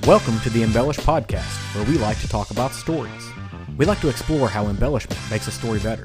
Welcome to the Embellish Podcast, where we like to talk about stories. We like to explore how embellishment makes a story better,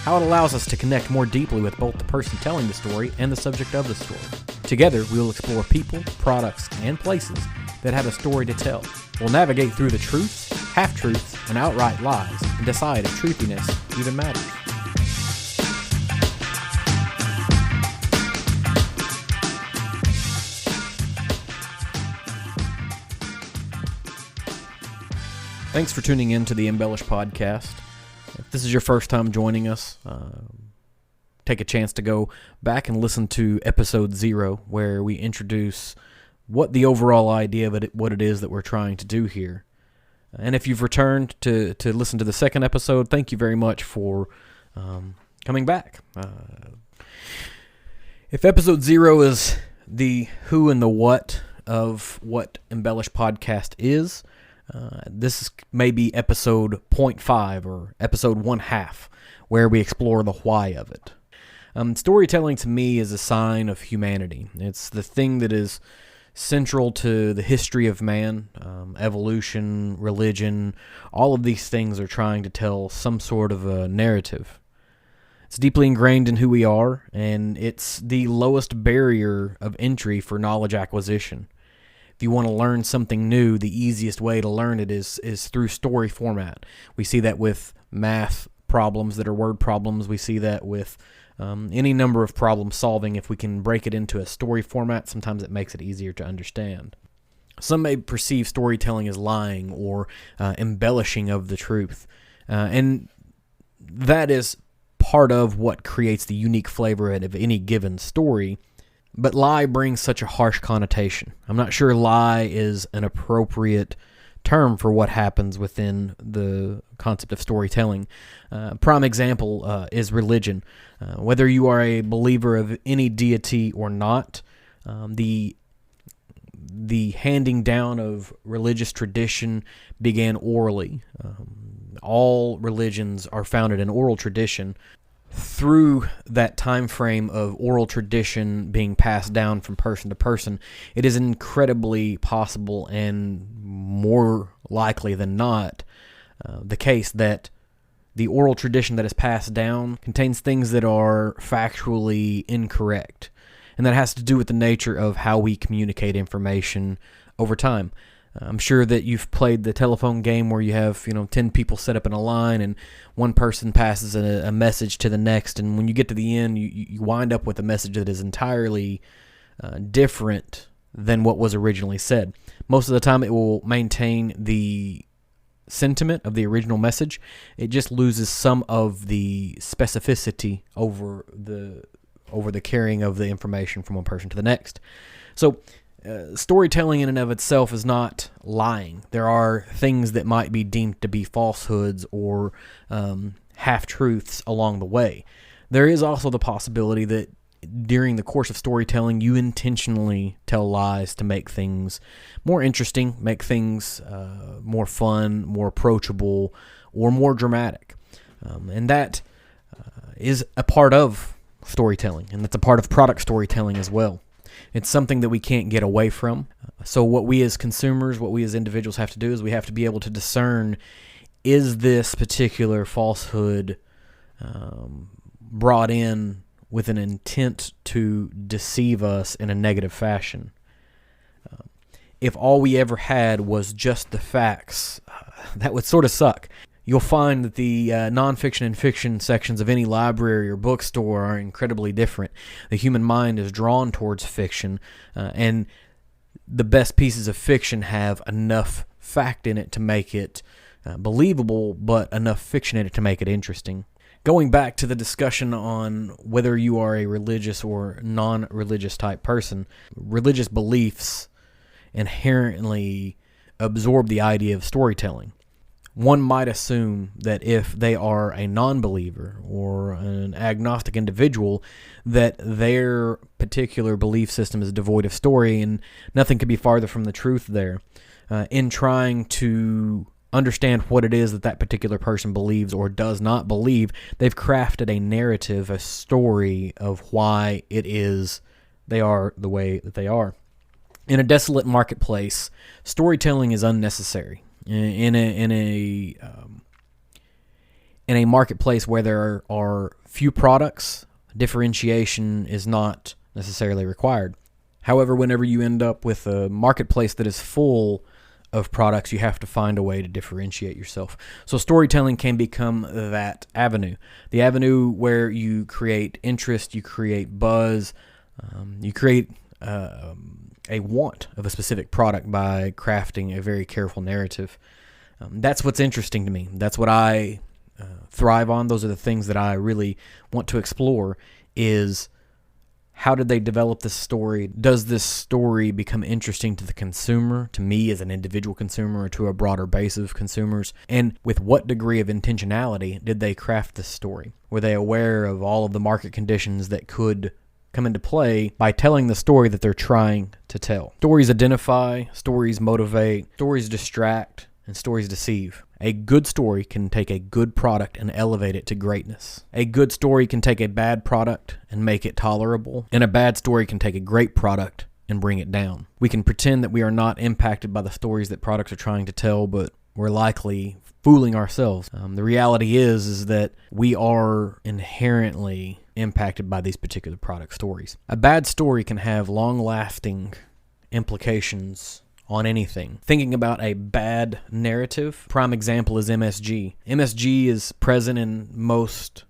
how it allows us to connect more deeply with both the person telling the story and the subject of the story. Together, we will explore people, products, and places that have a story to tell. We'll navigate through the truths, half-truths, and outright lies, and decide if truthiness even matters. Thanks for tuning in to the Embellish Podcast. If this is your first time joining us, take a chance to go back and listen to episode 0, where we introduce what the overall idea of it, what it is that we're trying to do here. And if you've returned to listen to the second episode, thank you very much for coming back. If episode 0 is the who and the what of what Embellish Podcast is, this is maybe episode 0.5 or episode 1/2, where we explore the why of it. Storytelling to me is a sign of humanity. It's the thing that is central to the history of man, evolution, religion. All of these things are trying to tell some sort of a narrative. It's deeply ingrained in who we are, and it's the lowest barrier of entry for knowledge acquisition. If you want to learn something new, the easiest way to learn it is through story format. We see that with math problems that are word problems. We see that with any number of problem solving. If we can break it into a story format, sometimes it makes it easier to understand. Some may perceive storytelling as lying or embellishing of the truth. And that is part of what creates the unique flavor of any given story. But lie brings such a harsh connotation. I'm not sure lie is an appropriate term for what happens within the concept of storytelling. Prime example is religion. Whether you are a believer of any deity or not, the handing down of religious tradition began orally. All religions are founded in oral tradition. Through that time frame of oral tradition being passed down from person to person, it is incredibly possible and more likely than not the case that the oral tradition that is passed down contains things that are factually incorrect. And that has to do with the nature of how we communicate information over time. I'm sure that you've played the telephone game where you have 10 people set up in a line and one person passes a message to the next, and when you get to the end, you wind up with a message that is entirely different than what was originally said. Most of the time it will maintain the sentiment of the original message. It just loses some of the specificity over the carrying of the information from one person to the next. So storytelling in and of itself is not lying. There are things that might be deemed to be falsehoods or half-truths along the way. There is also the possibility that during the course of storytelling, you intentionally tell lies to make things more interesting, make things more fun, more approachable, or more dramatic. And that is a part of storytelling, and that's a part of product storytelling as well. It's something that we can't get away from. So what we as consumers, what we as individuals have to do is we have to be able to discern, is this particular falsehood brought in with an intent to deceive us in a negative fashion? If all we ever had was just the facts, that would sort of suck. You'll find that the nonfiction and fiction sections of any library or bookstore are incredibly different. The human mind is drawn towards fiction, and the best pieces of fiction have enough fact in it to make it believable, but enough fiction in it to make it interesting. Going back to the discussion on whether you are a religious or non-religious type person, religious beliefs inherently absorb the idea of storytelling. One might assume that if they are a non-believer or an agnostic individual, that their particular belief system is devoid of story, and nothing could be farther from the truth there. In trying to understand what it is that that particular person believes or does not believe, they've crafted a narrative, a story of why it is they are the way that they are. In a desolate marketplace, storytelling is unnecessary. In a marketplace where there are few products, differentiation is not necessarily required. However, whenever you end up with a marketplace that is full of products, you have to find a way to differentiate yourself. So storytelling can become that avenue. The avenue where you create interest, you create buzz, you create a want of a specific product by crafting a very careful narrative. That's what's interesting to me. That's what I thrive on. Those are the things that I really want to explore, is how did they develop this story? Does this story become interesting to the consumer, to me as an individual consumer, or to a broader base of consumers? And with what degree of intentionality did they craft this story? Were they aware of all of the market conditions that could come into play by telling the story that they're trying to tell? Stories identify, stories motivate, stories distract, and stories deceive. A good story can take a good product and elevate it to greatness. A good story can take a bad product and make it tolerable, and a bad story can take a great product and bring it down. We can pretend that we are not impacted by the stories that products are trying to tell, but we're likely fooling ourselves. The reality is that we are inherently impacted by these particular product stories. A bad story can have long-lasting implications on anything. Thinking about a bad narrative, prime example is MSG. MSG is present in most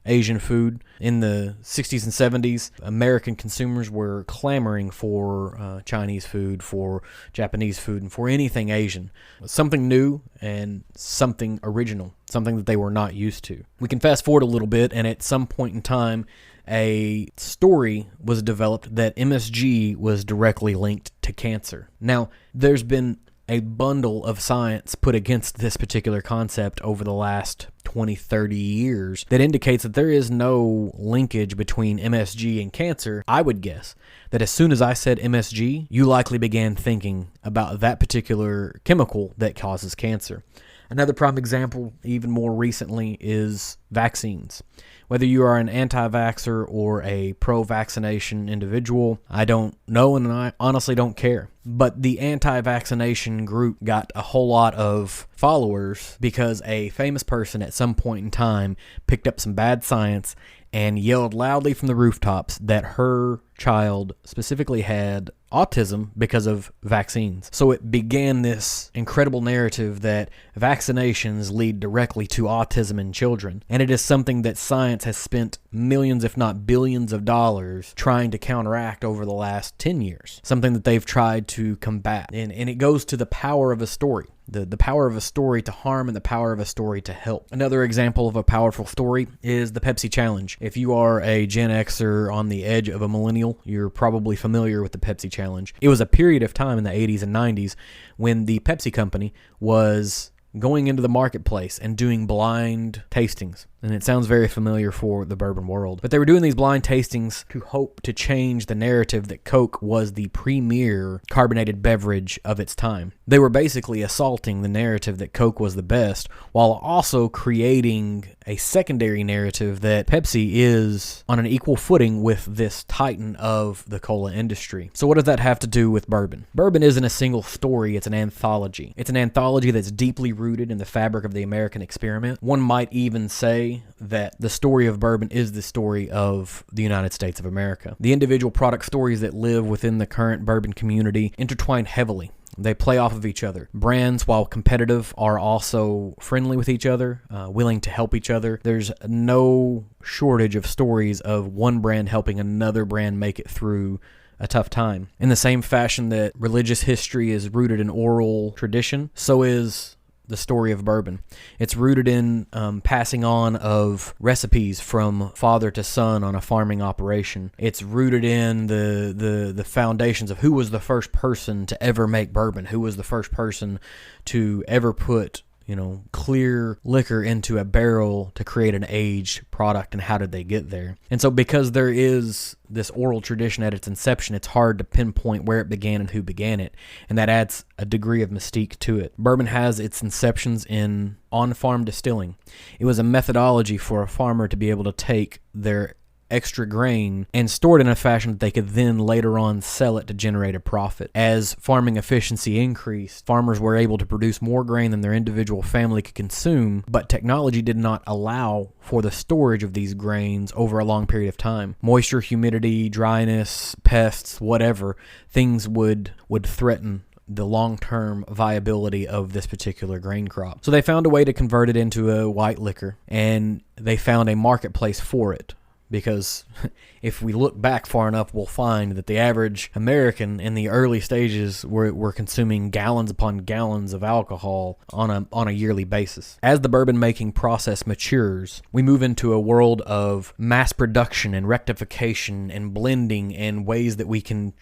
Asian food. In the 60s and 70s, American consumers were clamoring for Chinese food, for Japanese food, and for anything Asian. Something new and something original, something that they were not used to. We can fast forward a little bit, and at some point in time, a story was developed that MSG was directly linked to cancer. Now, there's been a bundle of science put against this particular concept over the last 20, 30 years that indicates that there is no linkage between MSG and cancer. I would guess that as soon as I said MSG, you likely began thinking about that particular chemical that causes cancer. Another prime example, even more recently, is vaccines. Whether you are an anti-vaxxer or a pro-vaccination individual, I don't know, and I honestly don't care. But the anti-vaccination group got a whole lot of followers because a famous person at some point in time picked up some bad science and yelled loudly from the rooftops that her child specifically had autism because of vaccines. So it began this incredible narrative that vaccinations lead directly to autism in children. And it is something that science has spent millions, if not billions of dollars trying to counteract over the last 10 years. Something that they've tried to combat. And it goes to the power of a story. The power of a story to harm and the power of a story to help. Another example of a powerful story is the Pepsi Challenge. If you are a Gen Xer on the edge of a millennial, you're probably familiar with the Pepsi Challenge. It was a period of time in the 80s and 90s when the Pepsi company was going into the marketplace and doing blind tastings. And it sounds very familiar for the bourbon world. But they were doing these blind tastings to hope to change the narrative that Coke was the premier carbonated beverage of its time. They were basically assaulting the narrative that Coke was the best, while also creating a secondary narrative that Pepsi is on an equal footing with this titan of the cola industry. So what does that have to do with bourbon? Bourbon isn't a single story, it's an anthology. It's an anthology that's deeply rooted in the fabric of the American experiment. One might even say that the story of bourbon is the story of the United States of America. The individual product stories that live within the current bourbon community intertwine heavily. They play off of each other. Brands, while competitive, are also friendly with each other, willing to help each other. There's no shortage of stories of one brand helping another brand make it through a tough time. In the same fashion that religious history is rooted in oral tradition, so is the story of bourbon. It's rooted in passing on of recipes from father to son on a farming operation. It's rooted in the foundations of who was the first person to ever make bourbon, who was the first person to ever put clear liquor into a barrel to create an aged product, and how did they get there? And so because there is this oral tradition at its inception, it's hard to pinpoint where it began and who began it, and that adds a degree of mystique to it. Bourbon has its inceptions in on-farm distilling. It was a methodology for a farmer to be able to take their extra grain and stored in a fashion that they could then later on sell it to generate a profit. As farming efficiency increased, farmers were able to produce more grain than their individual family could consume, but technology did not allow for the storage of these grains over a long period of time. Moisture, humidity, dryness, pests, whatever, things would threaten the long-term viability of this particular grain crop. So they found a way to convert it into a white liquor, and they found a marketplace for it. Because if we look back far enough, we'll find that the average American in the early stages were consuming gallons upon gallons of alcohol on a yearly basis. As the bourbon making process matures, we move into a world of mass production and rectification and blending and ways that we can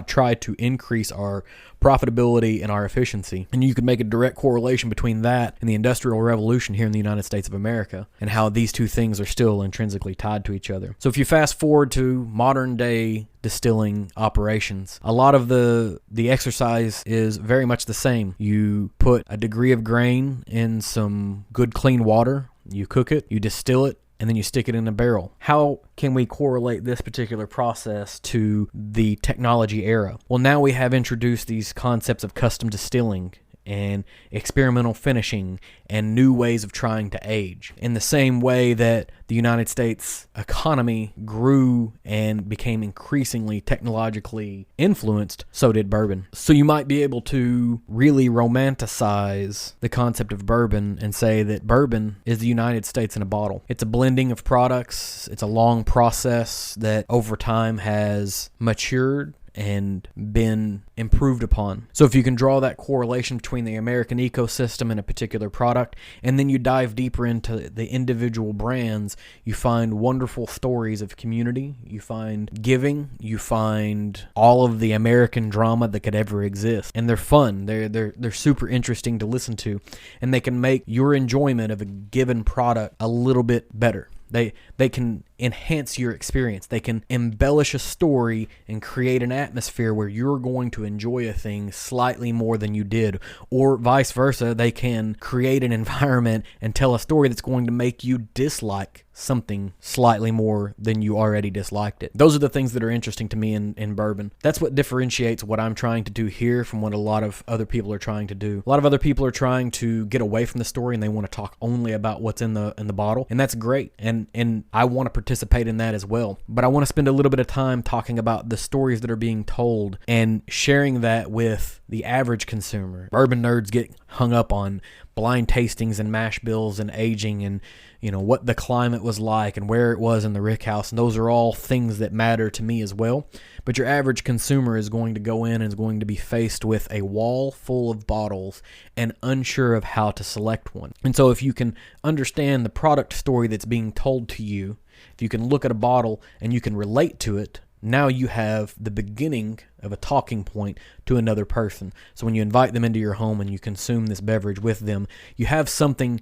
try to increase our profitability and our efficiency. And you could make a direct correlation between that and the Industrial Revolution here in the United States of America, and how these two things are still intrinsically tied to each other. So if you fast forward to modern day distilling operations, a lot of the exercise is very much the same. You put a degree of grain in some good clean water, you cook it, you distill it, and then you stick it in a barrel. How can we correlate this particular process to the technology era? Well, now we have introduced these concepts of custom distilling and experimental finishing and new ways of trying to age. In the same way that the United States economy grew and became increasingly technologically influenced, so did bourbon. So you might be able to really romanticize the concept of bourbon and say that bourbon is the United States in a bottle. It's a blending of products. It's a long process that over time has matured and been improved upon. So if you can draw that correlation between the American ecosystem and a particular product, and then you dive deeper into the individual brands, you find wonderful stories of community, you find giving, you find all of the American drama that could ever exist. And they're fun, they're super interesting to listen to, and they can make your enjoyment of a given product a little bit better. They can enhance your experience. They can embellish a story and create an atmosphere where you're going to enjoy a thing slightly more than you did. Or vice versa, they can create an environment and tell a story that's going to make you dislike something slightly more than you already disliked it. Those are the things that are interesting to me in bourbon. That's what differentiates what I'm trying to do here from what a lot of other people are trying to do. A lot of other people are trying to get away from the story and they want to talk only about what's in the bottle, and that's great. And I want to participate in that as well. But I want to spend a little bit of time talking about the stories that are being told and sharing that with the average consumer. Bourbon nerds get hung up on blind tastings and mash bills and aging and what the climate was like and where it was in the rick house, and those are all things that matter to me as well. But your average consumer is going to go in and is going to be faced with a wall full of bottles and unsure of how to select one. And so if you can understand the product story that's being told to you, if you can look at a bottle and you can relate to it, now you have the beginning of a talking point to another person. So when you invite them into your home and you consume this beverage with them, you have something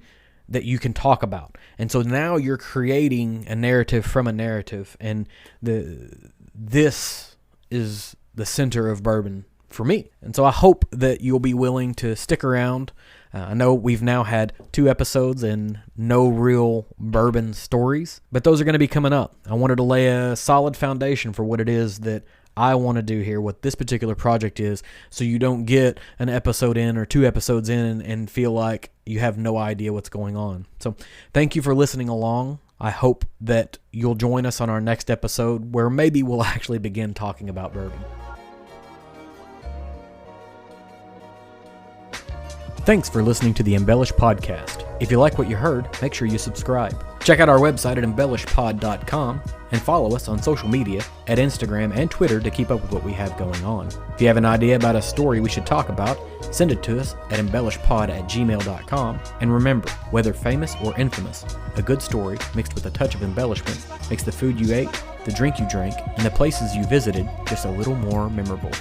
that you can talk about. And so now you're creating a narrative from a narrative, and this is the center of bourbon for me. And so I hope that you'll be willing to stick around. I know we've now had 2 episodes and no real bourbon stories, but those are going to be coming up. I wanted to lay a solid foundation for what it is that I want to do here, what this particular project is, so you don't get an episode in or 2 episodes in and feel like you have no idea what's going on. So thank you for listening along. I hope that you'll join us on our next episode where maybe we'll actually begin talking about bourbon. Thanks for listening to the Embellish Podcast. If you like what you heard, make sure you subscribe. Check out our website at embellishpod.com and follow us on social media at Instagram and Twitter to keep up with what we have going on. If you have an idea about a story we should talk about, send it to us at embellishpod@gmail.com. And remember, whether famous or infamous, a good story mixed with a touch of embellishment makes the food you ate, the drink you drank, and the places you visited just a little more memorable.